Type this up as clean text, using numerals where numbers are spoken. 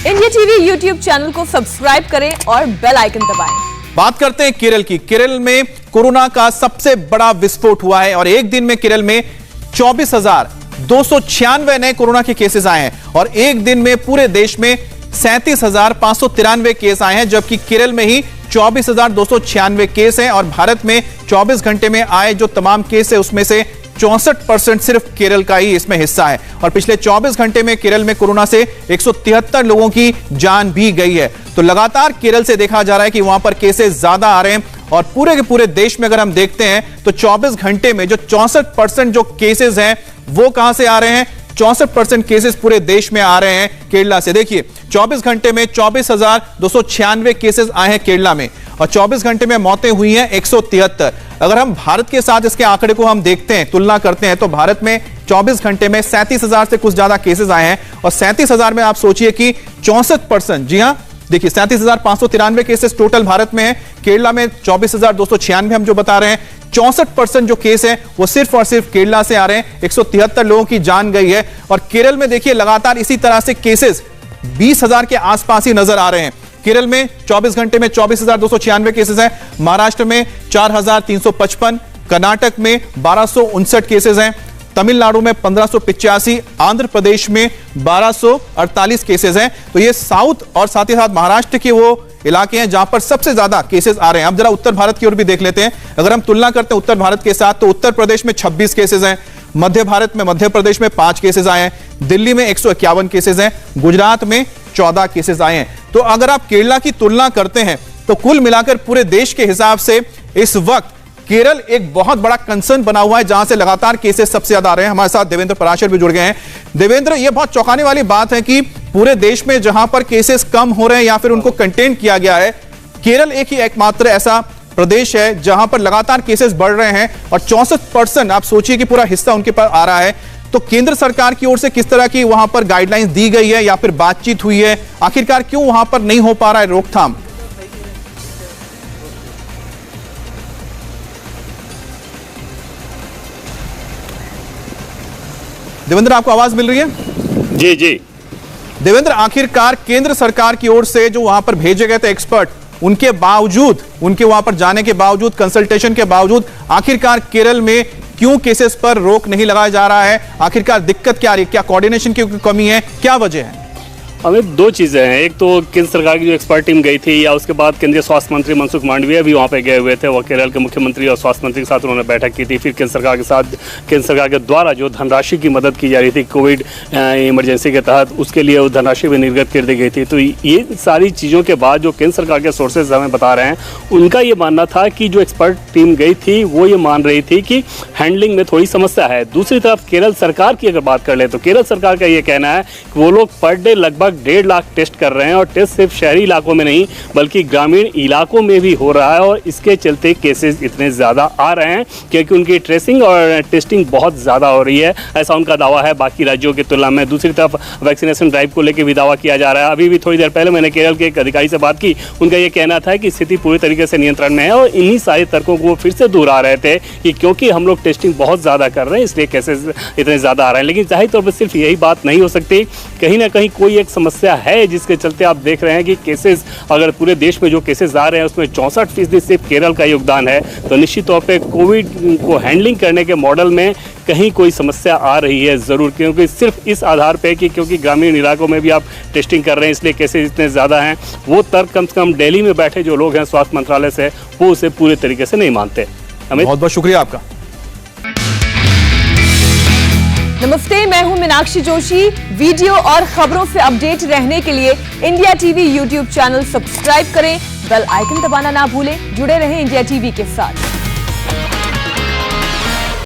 India TV YouTube channel को subscribe करें और बेल आइकन दबाएं। बात करते हैं केरल की। केरल में कोरोना का सबसे बड़ा विस्फोट हुआ है और एक दिन में केरल में 24,296 नए कोरोना के केसेस आए हैं और एक दिन में पूरे देश में 37,593 केस आए हैं, जबकि केरल में ही 24,296 केस हैं और भारत में 24 घंटे में आए जो तमाम केस है उसमें से 64% सिर्फ केरल का ही इसमें हिस्सा है। और पिछले 24 घंटे में केरल में कोरोना से 173 लोगों की जान भी गई है। तो लगातार केरल से देखा जा रहा है कि वहां पर केसेस ज्यादा आ रहे हैं और पूरे के पूरे देश में अगर हम देखते हैं तो 24 घंटे में जो 64% जो केसेस हैं वो कहां से आ रहे हैं? 64% केसेस पूरे देश में आ रहे हैं केरला से। देखिए 24 घंटे में 24,296 केसेस आए हैं केरला में और 24 घंटे में मौतें हुई हैं 173। अगर हम भारत के साथ इसके आंकड़े को हम देखते हैं, तुलना करते हैं, तो भारत में 24 घंटे में 37,000 से कुछ ज्यादा केसेस आए हैं और 37,000 में आप सोचिए कि 64%, जी हां देखिए 37,593 केसेस टोटल भारत में है। केरला में 24,296 हम जो बता रहे हैं, 64% जो केस है वो सिर्फ और सिर्फ केरला से आ रहे हैं। 173 लोगों की जान गई है और केरल में देखिए लगातार इसी तरह से केसेस 20,000 के आसपास ही नजर आ रहे हैं। केरल में 24 घंटे में 24,296 केसेस हैं, महाराष्ट्र में 4,355, कर्नाटक में 1,259 केसेस हैं, तमिलनाडु में 1,585, आंध्र प्रदेश में 1,248 केसेस हैं। तो ये साउथ और साथ ही साथ महाराष्ट्र के वो इलाके हैं जहां पर सबसे ज्यादा केसेस आ रहे हैं। अब जरा उत्तर भारत की ओर भी देख लेते हैं। अगर हम तुलना करते हैं उत्तर भारत के साथ तो उत्तर प्रदेश में 26 केसेस हैं, मध्य भारत में मध्य प्रदेश में 5 केसेस आए हैं, दिल्ली में 151 केसेस हैं, गुजरात में 14 केसेस आए हैं। तो अगर आप केरला की तुलना करते हैं तो कुल मिलाकर पूरे देश के हिसाब से इस वक्त केरल एक बहुत बड़ा कंसर्न बना हुआ है जहां से लगातार केसेस सबसे ज्यादा आ रहे हैं। हमारे साथ देवेंद्र पराशर भी जुड़ गए हैं। देवेंद्र, यह बहुत चौंकाने वाली बात है कि पूरे देश में जहां पर केसेस कम हो रहे हैं या फिर उनको कंटेन किया गया है, केरल एक ही एकमात्र ऐसा प्रदेश है जहां पर लगातार केसेस बढ़ रहे हैं और 64% आप सोचिए कि पूरा हिस्सा उनके पास आ रहा है। तो केंद्र सरकार की ओर से किस तरह की वहां पर गाइडलाइंस दी गई है या फिर बातचीत हुई है? आखिरकार क्यों वहां पर नहीं हो पा रहा है रोकथाम? देवेंद्र, आपको आवाज मिल रही है? जी जी देवेंद्र, आखिरकार केंद्र सरकार की ओर से जो वहां पर भेजे गए थे एक्सपर्ट, उनके बावजूद, उनके वहां पर जाने के बावजूद, कंसल्टेशन के बावजूद आखिरकार केरल में क्यों केसेस पर रोक नहीं लगाया जा रहा है? आखिरकार दिक्कत क्या आ रही है? क्या कोऑर्डिनेशन की कमी है? क्या वजह है? अमित, दो चीज़ें हैं। एक तो केंद्र सरकार की जो एक्सपर्ट टीम गई थी या उसके बाद केंद्रीय स्वास्थ्य मंत्री मनसुख मांडविया भी वहाँ पे गए हुए थे। वो केरल के मुख्यमंत्री और स्वास्थ्य मंत्री के साथ उन्होंने बैठक की थी। फिर केंद्र सरकार के साथ, केंद्र सरकार के द्वारा जो धनराशि की मदद की जा रही थी कोविड इमरजेंसी के तहत, उसके लिए वो धनराशि भी निर्गत कर दी गई थी। तो ये सारी चीज़ों के बाद जो केंद्र सरकार के सोर्सेज हमें बता रहे हैं, उनका ये मानना था कि जो एक्सपर्ट टीम गई थी वो ये मान रही थी कि हैंडलिंग में थोड़ी समस्या है। दूसरी तरफ केरल सरकार की अगर बात कर ले तो केरल सरकार का ये कहना है कि वो लोग पर डे लगभग 1.5 लाख टेस्ट कर रहे हैं और टेस्ट सिर्फ शहरी इलाकों में नहीं बल्कि ग्रामीण इलाकों में भी हो रहा है और इसके चलते केसेस इतने ज़्यादा आ रहे हैं क्योंकि उनकी ट्रेसिंग और टेस्टिंग बहुत ज़्यादा हो रही है, ऐसा उनका दावा है बाकी राज्यों की तुलना में। दूसरी तरफ वैक्सीनेशन ड्राइव को लेकर भी दावा किया जा रहा है। अभी भी थोड़ी देर पहले मैंने केरल के एक अधिकारी से बात की, उनका ये कहना था कि स्थिति पूरी तरीके से नियंत्रण में है और इन्हीं सारे तर्कों को वो फिर से दोहरा रहे थे कि क्योंकि हम लोग टेस्टिंग बहुत ज़्यादा कर रहे हैं इसलिए केसेस इतने ज़्यादा आ रहे हैं। लेकिन जाहिर तौर पर सिर्फ यही बात नहीं हो सकती, कहीं ना कहीं कोई एक समस्या है जिसके चलते आप देख रहे हैं कि केसेस, अगर पूरे देश में जो केसेस आ रहे हैं उसमें 64% सिर्फ केरल का योगदान है। तो निश्चित तौर पे कोविड को हैंडलिंग करने के मॉडल में कहीं कोई समस्या आ रही है ज़रूर, क्योंकि सिर्फ इस आधार पे कि क्योंकि ग्रामीण इलाकों में भी आप टेस्टिंग कर रहे हैं इसलिए केसेस इतने ज़्यादा हैं, वो तर्क कम से कम दिल्ली में बैठे जो लोग हैं स्वास्थ्य मंत्रालय से, वो उसे पूरे तरीके से नहीं मानते। अमित, बहुत बहुत शुक्रिया आपका। नमस्ते, मैं हूं मीनाक्षी जोशी। वीडियो और खबरों से अपडेट रहने के लिए India TV YouTube channel subscribe करें, बेल आइकन दबाना ना भूलें। जुड़े रहें इंडिया टीवी के साथ।